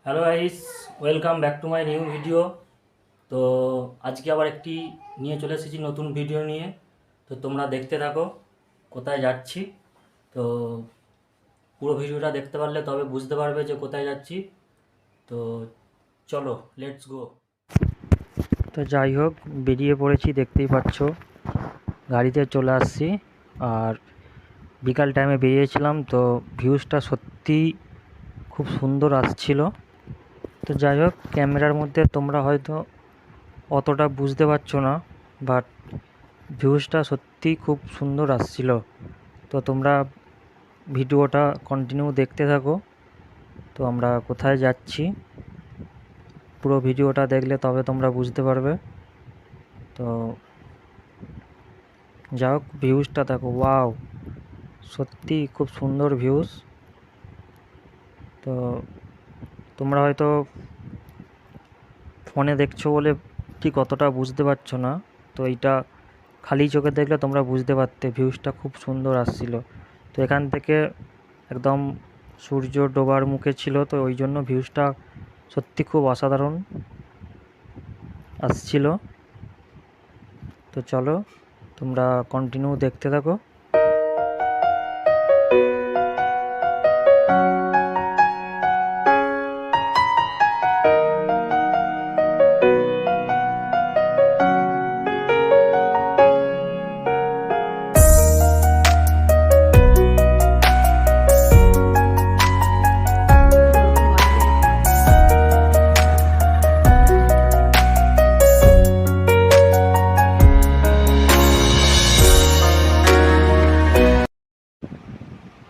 Hello guys, welcome back to my new video. তো আজকে আবার একটি নিয়ে চলে এসেছি নতুন ভিডিও নিয়ে। তো তোমরা দেখতে থাকো কোথায় যাচ্ছি। তো পুরো ভিডিওটা দেখতে পারলে তবে বুঝতে পারবে যে কোথায় যাচ্ছি। তো চলো, লেটস গো। তো যাই হোক, বেরিয়ে পড়েছি, দেখতেই পাচ্ছ গাড়িতে চলে আসছি। আর বিকাল টাইমে বেরিয়েছিলাম, তো ভিউজটা সত্যি খুব সুন্দর আসছিল। তো যাই হোক, ক্যামেরার মধ্যে তোমরা হয়তো অতটা বুঝতে পারছো না, বাট ভিউজটা সত্যি খুব সুন্দর আসছিল। তো তোমরা ভিডিওটা কন্টিনিউ দেখতে থাকো। তো আমরা কোথায় যাচ্ছি পুরো ভিডিওটা দেখলে তবে তোমরা বুঝতে পারবে। তো যাই হোক, ভিউজটা দেখো, ওয়াও, সত্যি খুব সুন্দর ভিউজ। তো তোমরা হয়তো ফোনে দেখছো বলে ঠিক অতটা বুঝতে পারছো না। তো এইটা খালি চোখে দেখলে তোমরা বুঝতে পারতে ভিউজটা খুব সুন্দর আসছিল। তো এখান থেকে একদম সূর্য ডোবার মুখে ছিল, তো ওই জন্য ভিউজটা সত্যি খুব অসাধারণ আসছিল। তো চলো, তোমরা কন্টিনিউ দেখতে থাকো।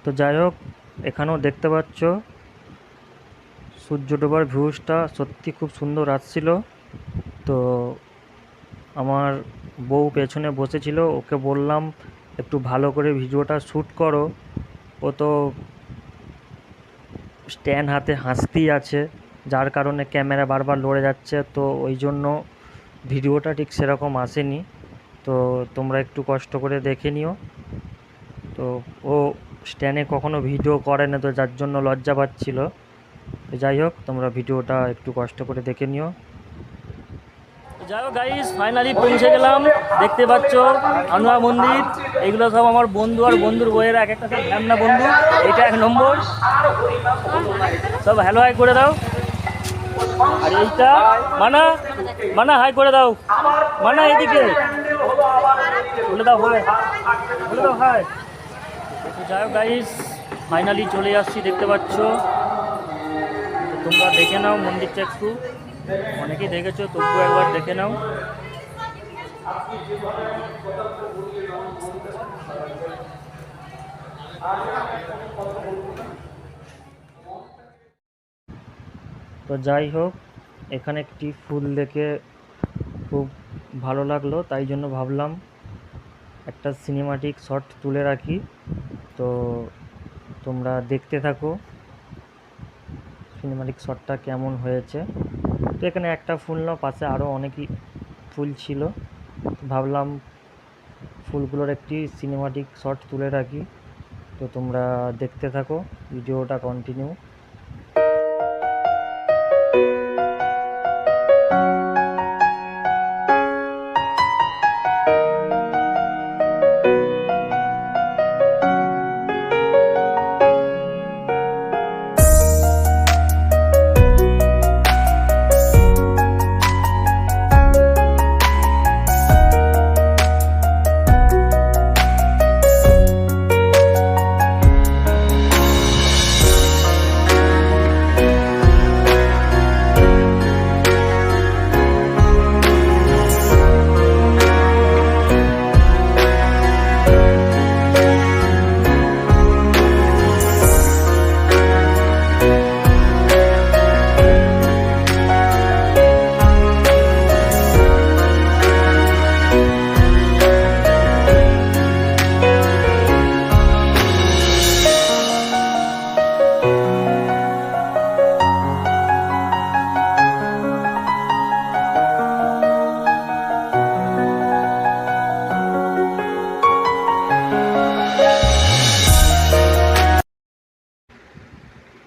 তো যাই হোক, এখানেও দেখতে পাচ্ছ সূর্য ডোবার ভিউজটা সত্যি খুব সুন্দর আসছিল। তো আমার বউ পেছনে বসেছিল, ওকে বললাম একটু ভালো করে ভিডিওটা শ্যুট করো। ও তো স্ট্যান্ড হাতে হাসতেই আছে, যার কারণে ক্যামেরা বারবার লড়ে যাচ্ছে, তো ওই জন্য ভিডিওটা ঠিক সেরকম আসেনি। তো তোমরা একটু কষ্ট করে দেখে নিও। তো ও স্ট্যান্ডে কখনো ভিডিও করে না, তো যার জন্য লজ্জা পাচ্ছিল। তো যাই হোক, তোমরা ভিডিওটা একটু কষ্ট করে দেখে নিও। যাই হোক গাইস, ফাইনালি পৌঁছে গেলাম। দেখতে পাচ্ছ আনোয়া মন্দির, এগুলো সব আমার বন্ধু আর বন্ধুর বইয়েরা, এক একটা সব ধ্যামনা বন্ধু। এটা 1 নম্বর, সব হ্যালো হাই করে দাও। আর এইটা মানা, মানা হাই করে দাও, মানা এদিকে বলে দাও হাই, বলে দাও হাই। তো যাই হোক গাইস, ফাইনালি চলে আসছি, দেখতে পাচ্ছ। তো তোমরা দেখে নাও মন্দিরটা একটু, অনেকেই দেখেছো, তবুও একবার দেখে নাও। তো যাই হোক, এখানে একটি ফুল দেখে খুব ভালো লাগলো, তাই জন্য ভাবলাম একটা সিনেমাটিক শট তুলে রাখি। তো তোমরা দেখতে থাকো সিনেমাটিক শটটা কেমন হয়েছে। তো এখানে একটা ফুল না, পাশে আরও অনেকই ফুল ছিল, ভাবলাম ফুলগুলোর একটি সিনেমাটিক শট তুলে রাখি। তো তোমরা দেখতে থাকো ভিডিওটা কন্টিনিউ।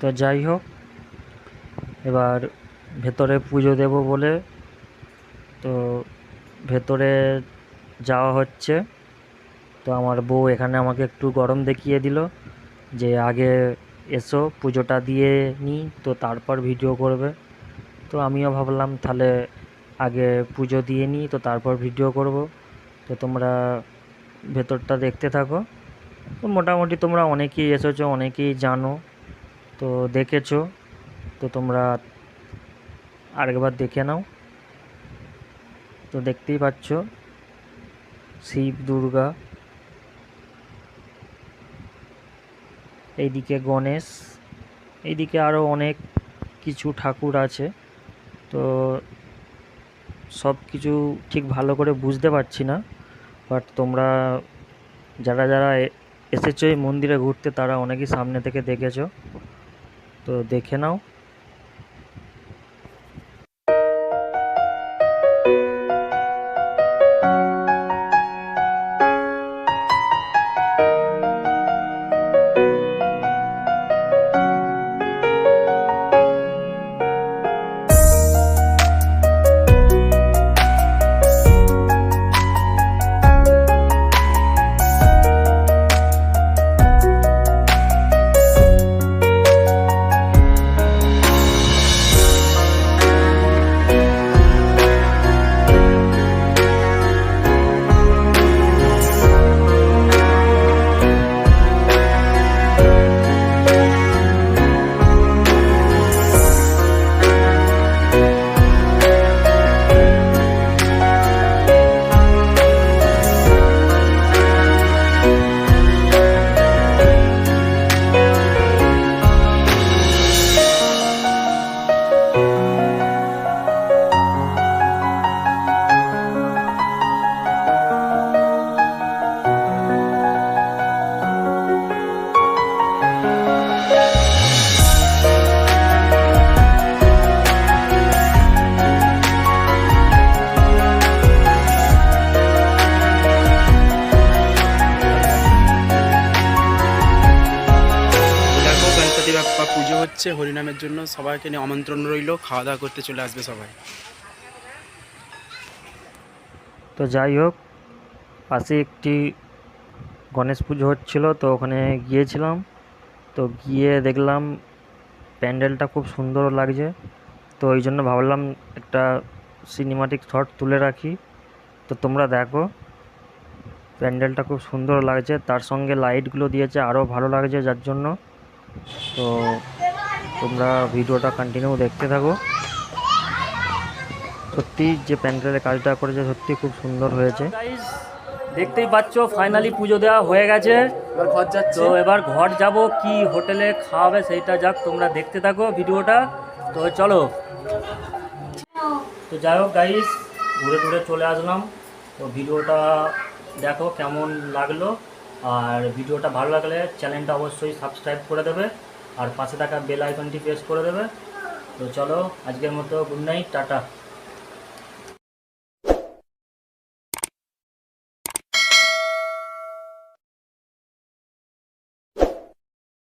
তো যাই হোক, এবার ভেতরে পুজো দেব বলে তো ভেতরে যাওয়া হচ্ছে। তো আমার বউ এখানে আমাকে একটু গরম দেখিয়ে দিল যে আগে এসো পুজোটা দিয়ে নিই, তো তারপর ভিডিও করবে। তো আমিও ভাবলাম তাহলে আগে পুজো দিয়ে নিই, তো তারপর ভিডিও করব। তো তোমরা ভেতরটা দেখতে থাকো। তো মোটামুটি তোমরা অনেকেই এসেছো, অনেকেই জানো, তো দেখেছো। তো তোমরা আরেকবার দেখে নাও। তো দেখতেই পাচ্ছ শিব দুর্গা, এইদিকে গণেশ, এইদিকে আরও অনেক কিছু ঠাকুর আছে। তো সব কিছু ঠিক ভালো করে বুঝতে পারছি না, বাট তোমরা যারা যারা এসেছো এই মন্দিরে ঘুরতে তারা অনেকেই সামনে থেকে দেখেছো, তো দেখে নাও। দেখো গণপতি বাপ্পা পুজো হচ্ছে হরিনামের জন্য, সবাইকে নিয়ে আমন্ত্রণ রইল, খাওয়া দাওয়া করতে চলে আসবে সবাই। তো যাই হোক, পাশে একটি গণেশ পুজো হচ্ছিল, তো ওখানে গিয়েছিলাম। তো গিয়ে দেখলাম প্যান্ডেলটা খুব সুন্দর লাগছে, তো ওই জন্য ভাবলাম একটা সিনেমাটিক শট তুলে রাখি। তো তোমরা দেখো প্যান্ডেলটা খুব সুন্দর লাগছে, তার সঙ্গে লাইটগুলো দিয়েছে আরও ভালো লাগছে, যার জন্য তো তোমরা ভিডিওটা কন্টিনিউ দেখতে থাকো। সত্যি যে প্যান্ডেলের কাজটা করেছে সত্যি খুব সুন্দর হয়েছে। দেখতেই পাচ্ছ ফাইনালি পুজো দেওয়া হয়ে গেছে, এবার ঘর যাচ্ছে। তো এবার ঘর যাব, কি হোটেলে খাওয়াবে সেইটা যাক তোমরা দেখতে থাকো ভিডিওটা। তো চলো, তো যাই হোক গাইস, ঘুরে ঘুরে চলে আসলাম। তো ভিডিওটা দেখো কেমন লাগলো, আর ভিডিওটা ভালো লাগলে চ্যানেলটা অবশ্যই সাবস্ক্রাইব করে দেবে, আর পাশে থাকা বেল আইকনটি প্রেস করে দেবে। তো চলো আজকের মতো গুড নাইট, টাটা।